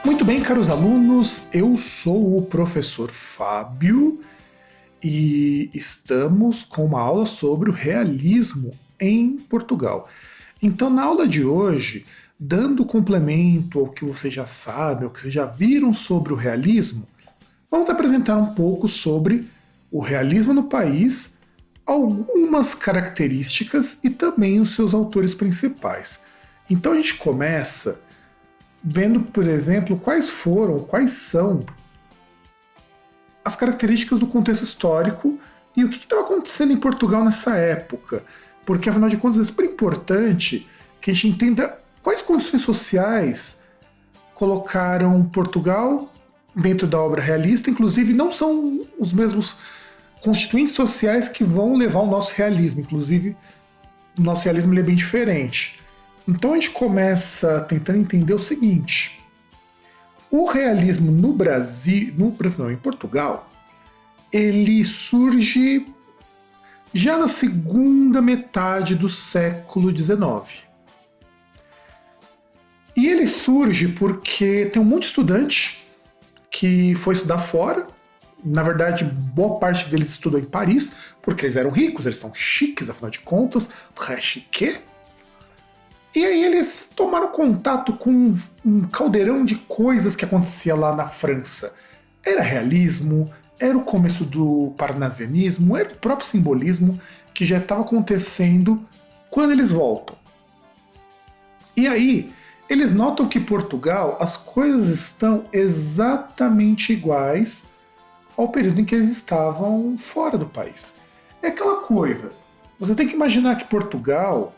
Muito bem, caros alunos, eu sou o professor Fábio e estamos com uma aula sobre o realismo em Portugal. Então, na aula de hoje, dando complemento ao que vocês já sabem, ao que vocês já viram sobre o realismo, vamos apresentar um pouco sobre o realismo no país, algumas características e também os seus autores principais. Então a gente começa vendo, por exemplo, quais são as características do contexto histórico e o que estava acontecendo em Portugal nessa época. Porque, afinal de contas, é super importante que a gente entenda quais condições sociais colocaram Portugal dentro da obra realista. Inclusive, não são os mesmos constituintes sociais que vão levar o nosso realismo. Inclusive, o nosso realismo ele é bem diferente. Então a gente começa tentando entender o seguinte: o realismo no Brasil, em Portugal, ele surge já na segunda metade do século XIX. E ele surge porque tem um monte de estudante que foi estudar fora. Na verdade, boa parte deles estudou em Paris, porque eles eram ricos, eles são chiques, afinal de contas, très chique. E aí eles tomaram contato com um caldeirão de coisas que acontecia lá na França. Era realismo, era o começo do parnasianismo, era o próprio simbolismo que já estava acontecendo quando eles voltam. E aí eles notam que em Portugal as coisas estão exatamente iguais ao período em que eles estavam fora do país. É aquela coisa, você tem que imaginar que Portugal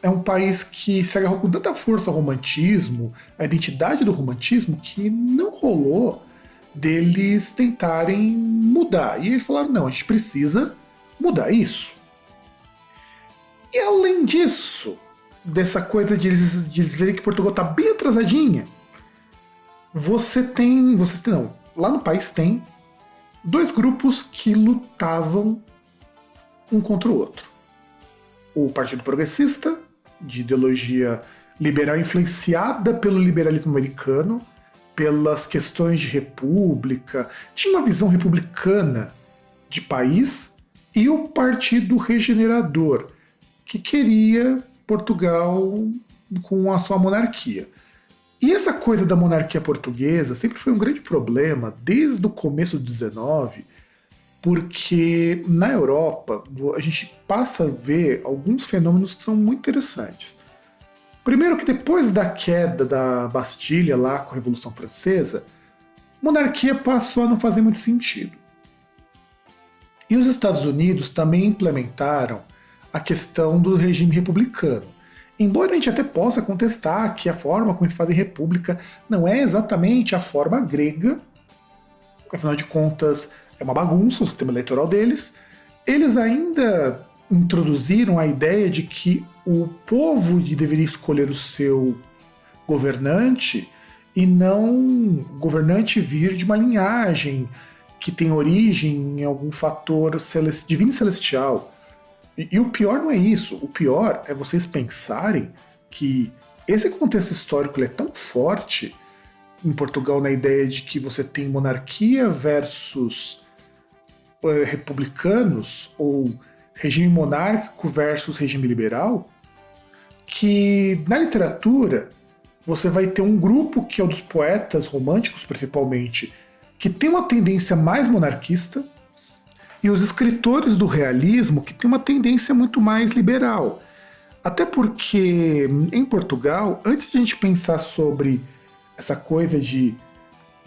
é um país que se agarrou com tanta força ao romantismo, a identidade do romantismo, que não rolou deles tentarem mudar. E eles falaram, não, a gente precisa mudar isso. E além disso, dessa coisa de eles verem que Portugal está bem atrasadinha, lá no país tem dois grupos que lutavam um contra o outro. O Partido Progressista, de ideologia liberal influenciada pelo liberalismo americano, pelas questões de república, tinha uma visão republicana de país, e o Partido Regenerador, que queria Portugal com a sua monarquia. E essa coisa da monarquia portuguesa sempre foi um grande problema desde o começo do XIX, porque na Europa a gente passa a ver alguns fenômenos que são muito interessantes. Primeiro que depois da queda da Bastilha lá com a Revolução Francesa, monarquia passou a não fazer muito sentido. E os Estados Unidos também implementaram a questão do regime republicano. Embora a gente até possa contestar que a forma como eles fazem república não é exatamente a forma grega, afinal de contas é uma bagunça o sistema eleitoral deles, eles ainda introduziram a ideia de que o povo deveria escolher o seu governante e não governante vir de uma linhagem que tem origem em algum fator divino e celestial. E o pior não é isso, o pior é vocês pensarem que esse contexto histórico ele é tão forte em Portugal na ideia de que você tem monarquia versus republicanos, ou regime monárquico versus regime liberal, que na literatura você vai ter um grupo que é o dos poetas românticos, principalmente, que tem uma tendência mais monarquista, e os escritores do realismo que tem uma tendência muito mais liberal. Até porque em Portugal, antes de a gente pensar sobre essa coisa de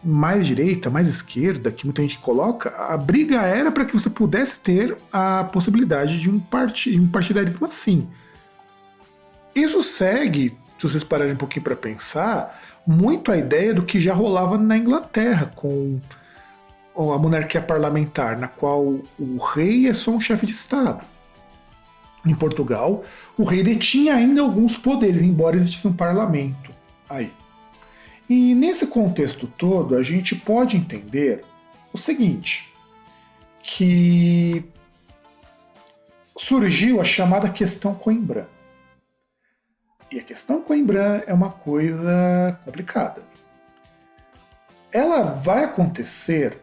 mais direita, mais esquerda, que muita gente coloca, a briga era para que você pudesse ter a possibilidade de um partidarismo assim. Isso segue, se vocês pararem um pouquinho para pensar, muito a ideia do que já rolava na Inglaterra, com a monarquia parlamentar, na qual o rei é só um chefe de Estado. Em Portugal, o rei detinha ainda alguns poderes, embora existisse um parlamento aí. E nesse contexto todo, a gente pode entender o seguinte, que surgiu a chamada questão Coimbra. E a questão Coimbra é uma coisa complicada. ela vai acontecer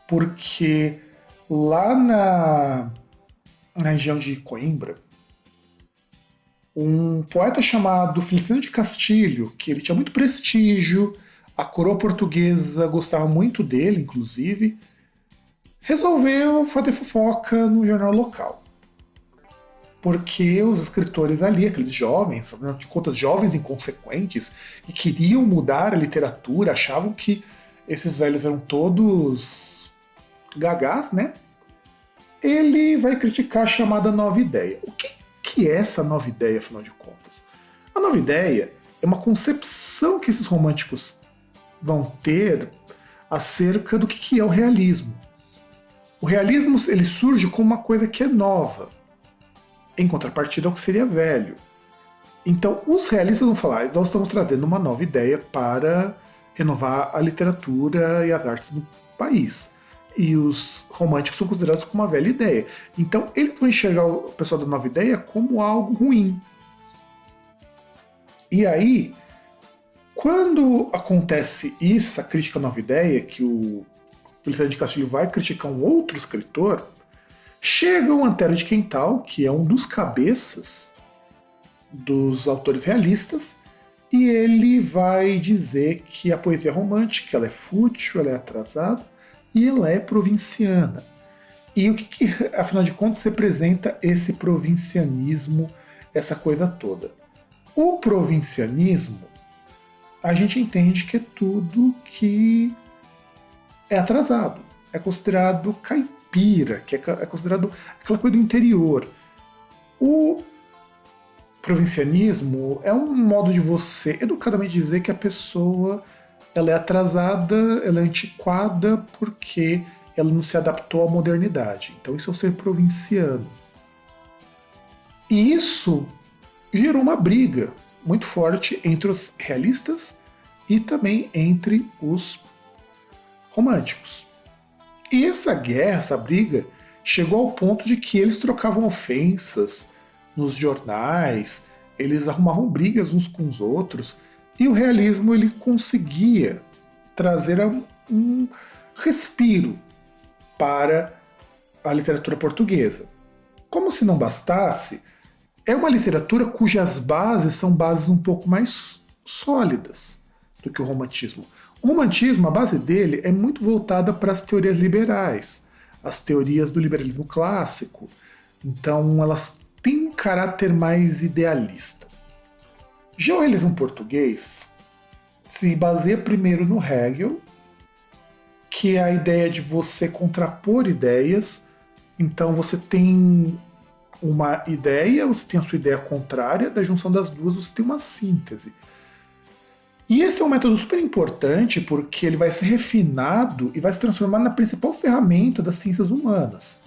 porque lá na região de Coimbra, um poeta chamado Feliciano de Castilho, que ele tinha muito prestígio, a coroa portuguesa gostava muito dele, inclusive, resolveu fazer fofoca no jornal local. Porque os escritores ali, aqueles jovens, afinal de contas, jovens inconsequentes, que queriam mudar a literatura, achavam que esses velhos eram todos gagás, né? Ele vai criticar a chamada nova ideia. O que é essa nova ideia, afinal de contas? A nova ideia é uma concepção que esses românticos vão ter acerca do que é o realismo. O realismo ele surge como uma coisa que é nova, em contrapartida ao que seria velho. Então, os realistas vão falar: nós estamos trazendo uma nova ideia para renovar a literatura e as artes do país. E os românticos são considerados como uma velha ideia. Então, eles vão enxergar o pessoal da nova ideia como algo ruim. E aí, quando acontece isso, essa crítica à nova ideia, que o Feliciano de Castilho vai criticar um outro escritor, chega o Antero de Quental, que é um dos cabeças dos autores realistas, e ele vai dizer que a poesia romântica ela é fútil, ela é atrasada e ela é provinciana. E o que afinal de contas, representa esse provincianismo, essa coisa toda? O provincianismo, a gente entende que é tudo que é atrasado, é considerado caipira, que é considerado aquela coisa do interior. O provincianismo é um modo de você educadamente dizer que a pessoa ela é atrasada, ela é antiquada porque ela não se adaptou à modernidade. Então isso é o ser provinciano. E isso gerou uma briga muito forte entre os realistas e também entre os românticos. E essa guerra, essa briga, chegou ao ponto de que eles trocavam ofensas nos jornais, eles arrumavam brigas uns com os outros, e o realismo ele conseguia trazer um respiro para a literatura portuguesa. Como se não bastasse, é uma literatura cujas bases são bases um pouco mais sólidas do que o romantismo. O romantismo, a base dele é muito voltada para as teorias liberais, as teorias do liberalismo clássico. Então elas têm um caráter mais idealista. Já o realismo português se baseia primeiro no Hegel, que é a ideia de você contrapor ideias. Então você tem uma ideia, você tem a sua ideia contrária, da junção das duas você tem uma síntese. E esse é um método super importante porque ele vai ser refinado e vai se transformar na principal ferramenta das ciências humanas.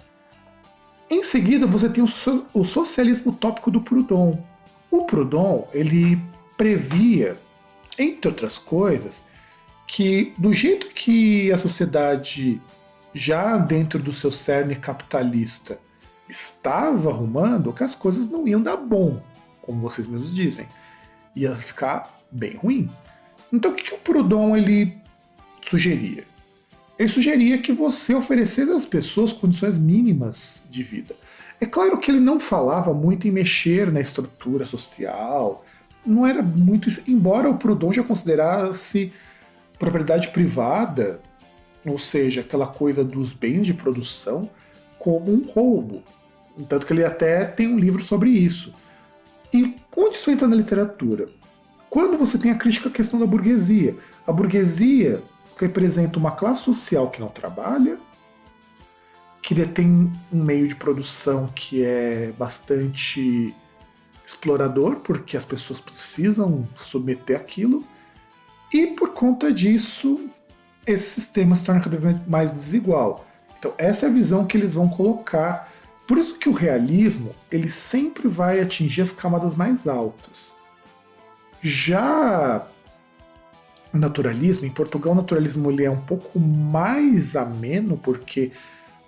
Em seguida, você tem o socialismo utópico do Proudhon. O Proudhon, ele previa, entre outras coisas, que do jeito que a sociedade, já dentro do seu cerne capitalista, estava arrumando, que as coisas não iam dar bom, como vocês mesmos dizem. Ia ficar bem ruim. Então o que o Proudhon ele sugeria? Ele sugeria que você oferecesse às pessoas condições mínimas de vida. É claro que ele não falava muito em mexer na estrutura social, não era muito isso, embora o Proudhon já considerasse propriedade privada, ou seja, aquela coisa dos bens de produção, como um roubo. Tanto que ele até tem um livro sobre isso. E onde isso entra na literatura? Quando você tem a crítica à questão da burguesia. A burguesia representa uma classe social que não trabalha, que detém um meio de produção que é bastante explorador, porque as pessoas precisam submeter aquilo, e por conta disso, esse sistema se torna cada vez mais desigual. Então essa é a visão que eles vão colocar. Por isso que o realismo ele sempre vai atingir as camadas mais altas. Já o naturalismo, em Portugal o naturalismo ele é um pouco mais ameno, porque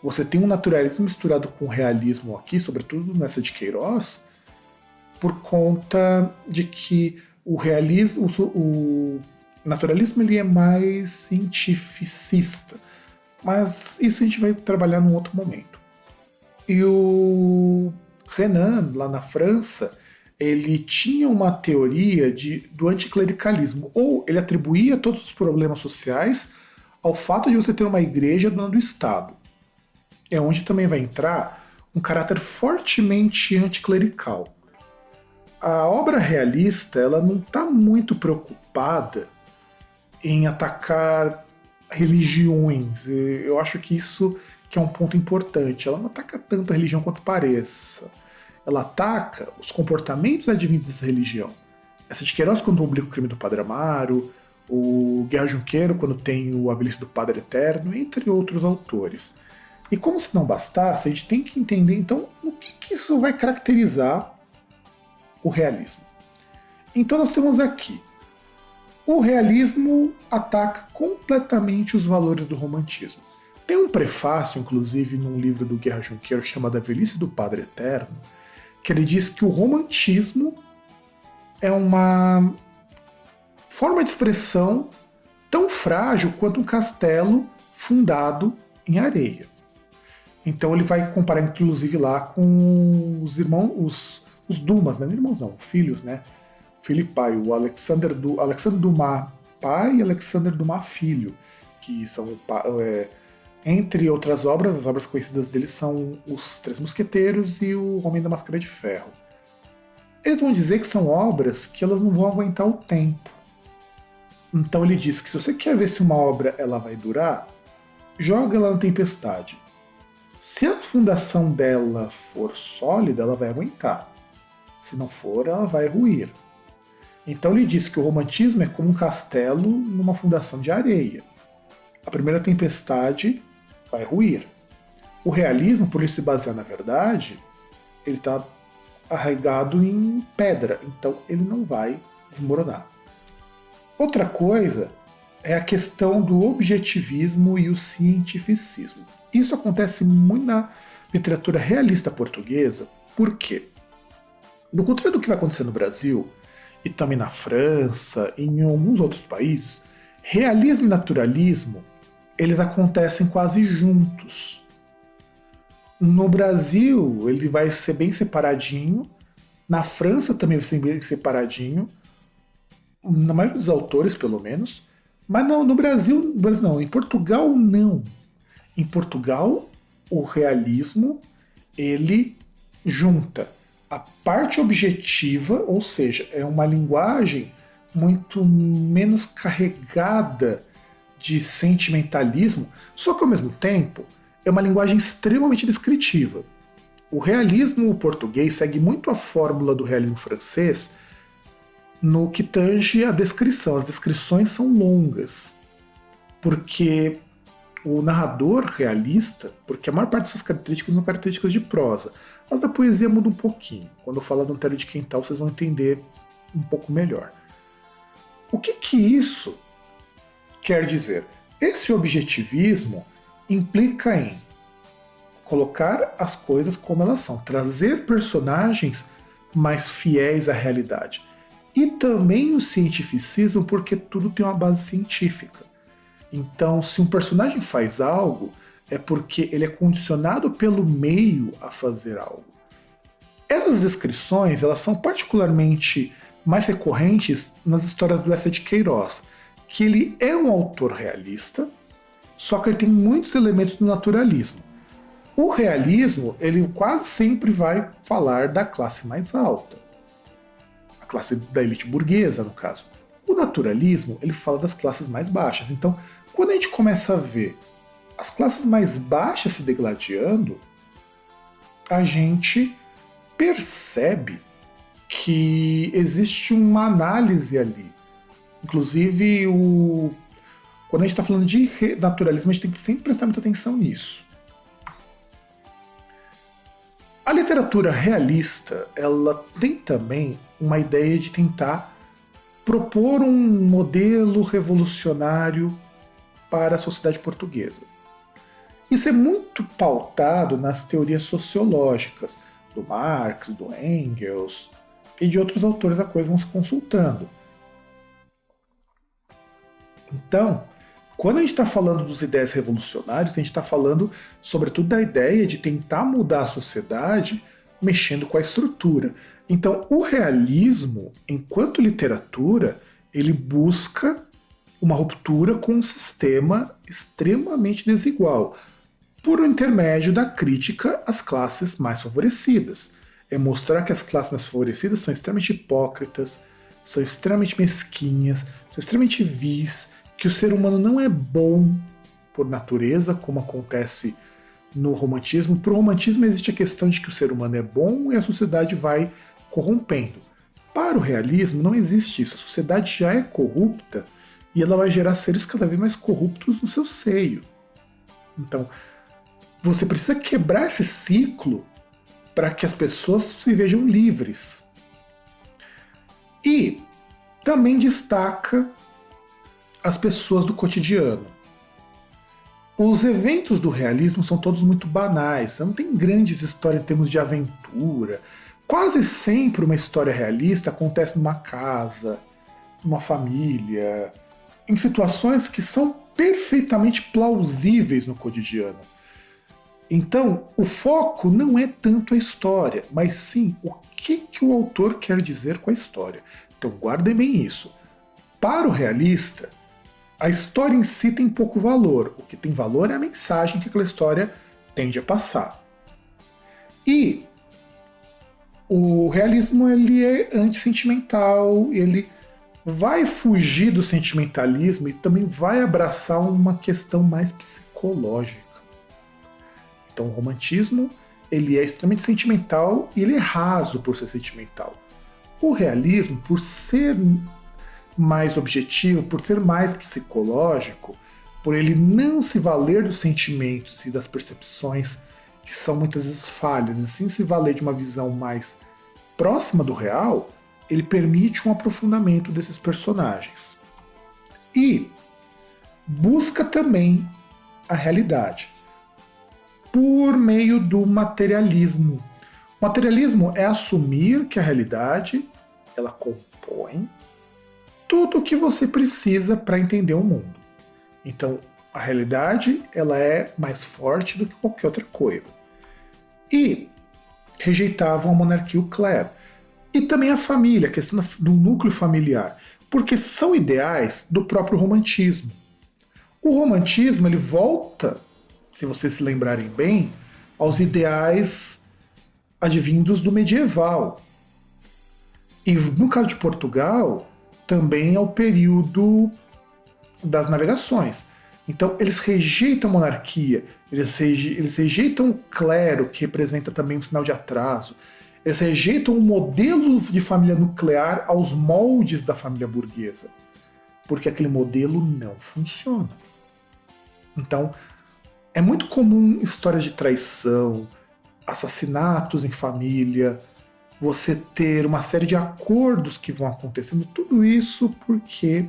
você tem um naturalismo misturado com realismo aqui, sobretudo nessa de Queiroz, por conta de que o realismo, o naturalismo ele é mais cientificista, mas isso a gente vai trabalhar num outro momento. E o Renan, lá na França, ele tinha uma teoria do anticlericalismo, ou ele atribuía todos os problemas sociais ao fato de você ter uma igreja dona do Estado. É onde também vai entrar um caráter fortemente anticlerical. A obra realista ela não está muito preocupada em atacar religiões. Eu acho que isso que é um ponto importante. Ela não ataca tanto a religião quanto pareça. Ela ataca os comportamentos advindos dessa religião. Essa de Queiroz, quando publica o Crime do Padre Amaro, o Guerra Junqueiro, quando tem o A Velhice do Padre Eterno, entre outros autores. E como se não bastasse, a gente tem que entender, então, o que isso vai caracterizar o realismo. Então nós temos aqui, o realismo ataca completamente os valores do romantismo. Tem um prefácio, inclusive, num livro do Guerra Junqueiro chamado A Velhice do Padre Eterno, que ele diz que o romantismo é uma forma de expressão tão frágil quanto um castelo fundado em areia. Então ele vai comparar, inclusive, lá com os irmãos, os Dumas, né? Irmãos não, filhos, né? Filho e pai, o Alexandre Dumas pai e Alexandre Dumas filho, que são, entre outras obras, as obras conhecidas deles são Os Três Mosqueteiros e O Homem da Máscara de Ferro. Eles vão dizer que são obras que elas não vão aguentar o tempo. Então ele diz que se você quer ver se uma obra ela vai durar, joga ela na tempestade. Se a fundação dela for sólida, ela vai aguentar. Se não for, ela vai ruir. Então ele diz que o romantismo é como um castelo numa fundação de areia. A primeira tempestade vai ruir. O realismo, por ele se basear na verdade, ele está arraigado em pedra, então ele não vai desmoronar. Outra coisa é a questão do objetivismo e o cientificismo. Isso acontece muito na literatura realista portuguesa, por quê? No contrário do que vai acontecer no Brasil, e também na França, e em alguns outros países, realismo e naturalismo, eles acontecem quase juntos. No Brasil, ele vai ser bem separadinho, na França também vai ser bem separadinho, na maioria dos autores, pelo menos, mas não, no Brasil não, em Portugal não. Em Portugal, o realismo, ele junta a parte objetiva, ou seja, é uma linguagem muito menos carregada de sentimentalismo, só que ao mesmo tempo é uma linguagem extremamente descritiva. O realismo português segue muito a fórmula do realismo francês no que tange a descrição. As descrições são longas, porque o narrador realista, porque a maior parte dessas características são características de prosa. As da poesia muda um pouquinho. Quando eu falar do Antero de Quental, vocês vão entender um pouco melhor. O que isso quer dizer? Esse objetivismo implica em colocar as coisas como elas são, trazer personagens mais fiéis à realidade. E também o cientificismo, porque tudo tem uma base científica. Então, se um personagem faz algo, é porque ele é condicionado pelo meio a fazer algo. Essas descrições, elas são particularmente mais recorrentes nas histórias do Eça de Queiroz, que ele é um autor realista, só que ele tem muitos elementos do naturalismo. O realismo, ele quase sempre vai falar da classe mais alta, a classe da elite burguesa, no caso. O naturalismo, ele fala das classes mais baixas. Então, quando a gente começa a ver as classes mais baixas se degladiando, a gente percebe que existe uma análise ali. Inclusive, quando a gente está falando de naturalismo, a gente tem que sempre prestar muita atenção nisso. A literatura realista, ela tem também uma ideia de tentar propor um modelo revolucionário para a sociedade portuguesa. Isso é muito pautado nas teorias sociológicas do Marx, do Engels e de outros autores a coisa vão se consultando. Então, quando a gente está falando dos ideias revolucionárias, a gente está falando, sobretudo, da ideia de tentar mudar a sociedade mexendo com a estrutura. Então, o realismo, enquanto literatura, ele busca uma ruptura com um sistema extremamente desigual, por intermédio da crítica às classes mais favorecidas. É mostrar que as classes mais favorecidas são extremamente hipócritas, são extremamente mesquinhas, são extremamente vis, que o ser humano não é bom por natureza, como acontece no romantismo. Para o romantismo existe a questão de que o ser humano é bom e a sociedade vai corrompendo. Para o realismo não existe isso. A sociedade já é corrupta e ela vai gerar seres cada vez mais corruptos no seu seio. Então, você precisa quebrar esse ciclo para que as pessoas se vejam livres. E também destaca as pessoas do cotidiano. Os eventos do realismo são todos muito banais, não tem grandes histórias em termos de aventura. Quase sempre uma história realista acontece numa casa, numa família, em situações que são perfeitamente plausíveis no cotidiano. Então, o foco não é tanto a história, mas sim o que o autor quer dizer com a história. Então, guardem bem isso. Para o realista, a história em si tem pouco valor. O que tem valor é a mensagem que aquela história tende a passar. E o realismo ele é antissentimental, ele vai fugir do sentimentalismo e também vai abraçar uma questão mais psicológica. Então o romantismo ele é extremamente sentimental e ele é raso por ser sentimental. O realismo, por ser mais objetivo, por ser mais psicológico, por ele não se valer dos sentimentos e das percepções que são muitas vezes falhas, e sim se valer de uma visão mais próxima do real, ele permite um aprofundamento desses personagens. E busca também a realidade por meio do materialismo. O materialismo é assumir que a realidade ela compõe tudo o que você precisa para entender o mundo. Então, a realidade ela é mais forte do que qualquer outra coisa. E rejeitavam a monarquia e o clero. E também a família, a questão do núcleo familiar, porque são ideais do próprio romantismo. O romantismo ele volta, se vocês se lembrarem bem, aos ideais advindos do medieval. E no caso de Portugal, também ao período das navegações. Então eles rejeitam a monarquia, eles rejeitam o clero, que representa também um sinal de atraso, eles rejeitam o modelo de família nuclear aos moldes da família burguesa, porque aquele modelo não funciona. Então, é muito comum histórias de traição, assassinatos em família, você ter uma série de acordos que vão acontecendo, tudo isso porque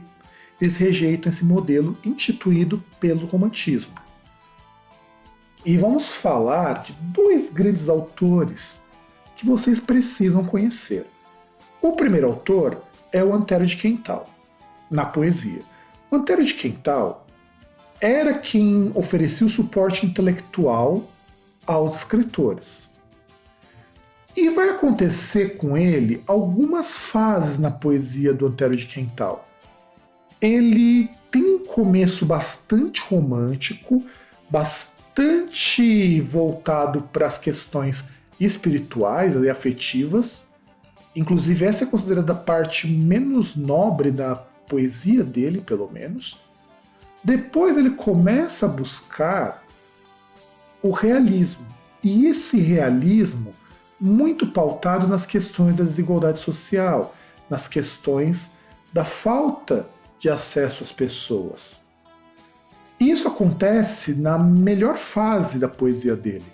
eles rejeitam esse modelo instituído pelo romantismo. E vamos falar de dois grandes autores que vocês precisam conhecer. O primeiro autor é o Antero de Quental, na poesia. O Antero de Quental era quem oferecia o suporte intelectual aos escritores. E vai acontecer com ele algumas fases na poesia do Antero de Quental. Ele tem um começo bastante romântico, bastante voltado para as questões espirituais e afetivas. Inclusive essa é considerada a parte menos nobre da poesia dele, pelo menos. Depois ele começa a buscar o realismo. E esse realismo muito pautado nas questões da desigualdade social, nas questões da falta de acesso às pessoas. Isso acontece na melhor fase da poesia dele.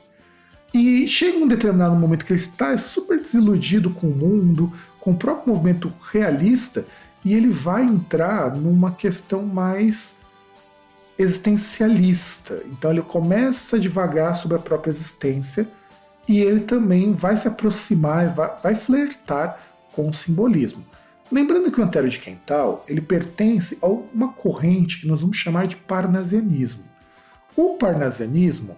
E chega um determinado momento que ele está super desiludido com o mundo, com o próprio movimento realista, e ele vai entrar numa questão mais existencialista. Então ele começa a divagar sobre a própria existência e ele também vai se aproximar, vai flertar com o simbolismo. Lembrando que o Antero de Quental ele pertence a uma corrente que nós vamos chamar de parnasianismo. O parnasianismo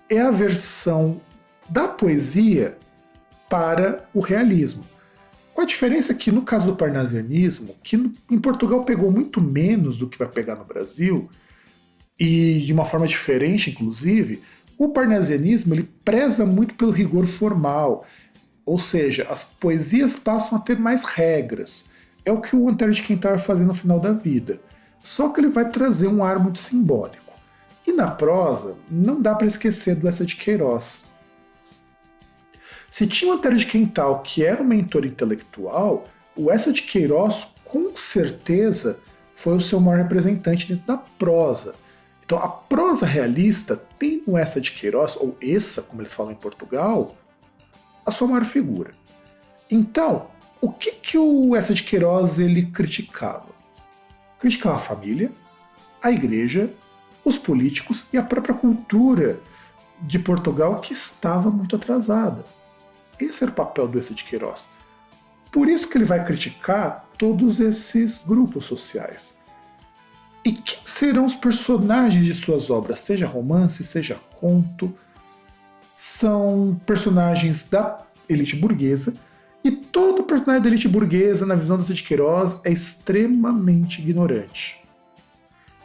é a versão da poesia para o realismo. Com a diferença que, no caso do parnasianismo, que em Portugal pegou muito menos do que vai pegar no Brasil, e de uma forma diferente, inclusive, o parnasianismo ele preza muito pelo rigor formal, ou seja, as poesias passam a ter mais regras. É o que o Antero de Quental vai fazer no final da vida. Só que ele vai trazer um ar muito simbólico. E na prosa, não dá para esquecer do Eça de Queiroz. Se tinha o Antero de Quental, que era um mentor intelectual, o Eça de Queiroz, com certeza, foi o seu maior representante dentro da prosa. Então, a prosa realista tem no Eça de Queiroz, ou Eça, como eles falam em Portugal, a sua maior figura. Então, o que o Eça de Queiroz ele criticava? Criticava a família, a igreja, os políticos e a própria cultura de Portugal, que estava muito atrasada. Esse era o papel do Eça de Queiroz. Por isso que ele vai criticar todos esses grupos sociais. E quem serão os personagens de suas obras, seja romance, seja conto? São personagens da elite burguesa, e todo personagem da elite burguesa, na visão do Eça de Queiroz, é extremamente ignorante,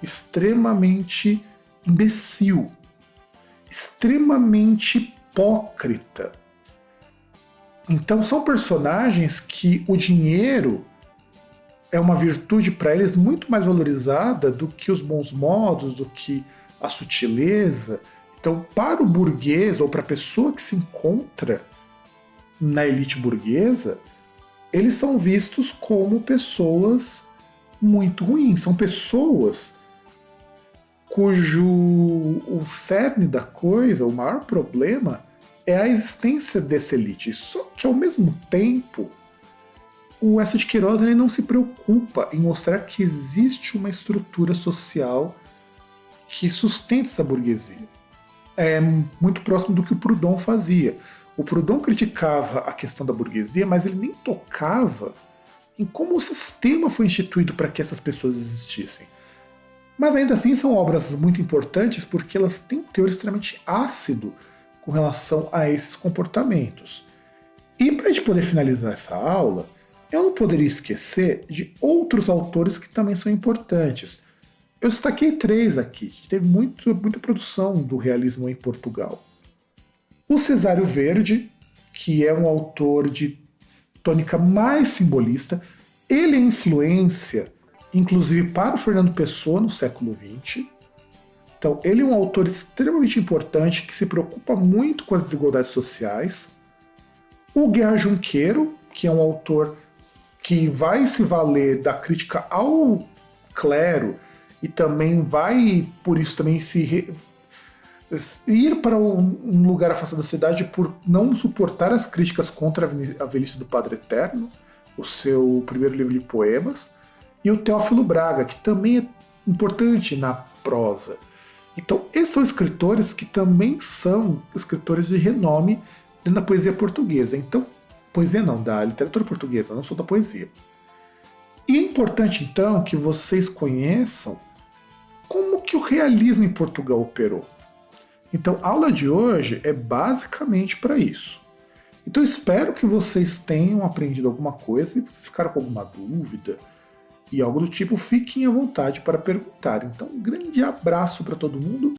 extremamente imbecil, extremamente hipócrita. Então são personagens que o dinheiro é uma virtude para eles muito mais valorizada do que os bons modos, do que a sutileza. Então, para o burguês ou para a pessoa que se encontra na elite burguesa, eles são vistos como pessoas muito ruins. São pessoas cujo o cerne da coisa, o maior problema, é a existência dessa elite. Só que, ao mesmo tempo, o Eça de Queiroz ele não se preocupa em mostrar que existe uma estrutura social que sustenta essa burguesia. É muito próximo do que o Proudhon fazia. O Proudhon criticava a questão da burguesia, mas ele nem tocava em como o sistema foi instituído para que essas pessoas existissem. Mas ainda assim são obras muito importantes porque elas têm um teor extremamente ácido com relação a esses comportamentos. E para a gente poder finalizar essa aula, eu não poderia esquecer de outros autores que também são importantes. Eu destaquei 3 aqui, que teve muita produção do realismo em Portugal. O Cesário Verde, que é um autor de tônica mais simbolista, ele é influência, inclusive, para o Fernando Pessoa no século XX. Então, ele é um autor extremamente importante que se preocupa muito com as desigualdades sociais. O Guerra Junqueiro, que é um autor que vai se valer da crítica ao clero e também vai, por isso, também ir para um lugar afastado da cidade por não suportar as críticas contra a velhice do Padre Eterno, o seu primeiro livro de poemas, e o Teófilo Braga, que também é importante na prosa. Então, esses são escritores que também são escritores de renome dentro da poesia portuguesa. Então, poesia não, da literatura portuguesa, não só da poesia. E é importante, então, que vocês conheçam como que o realismo em Portugal operou. Então, a aula de hoje é basicamente para isso. Então, espero que vocês tenham aprendido alguma coisa e ficaram com alguma dúvida e algo do tipo, fiquem à vontade para perguntar. Então, um grande abraço para todo mundo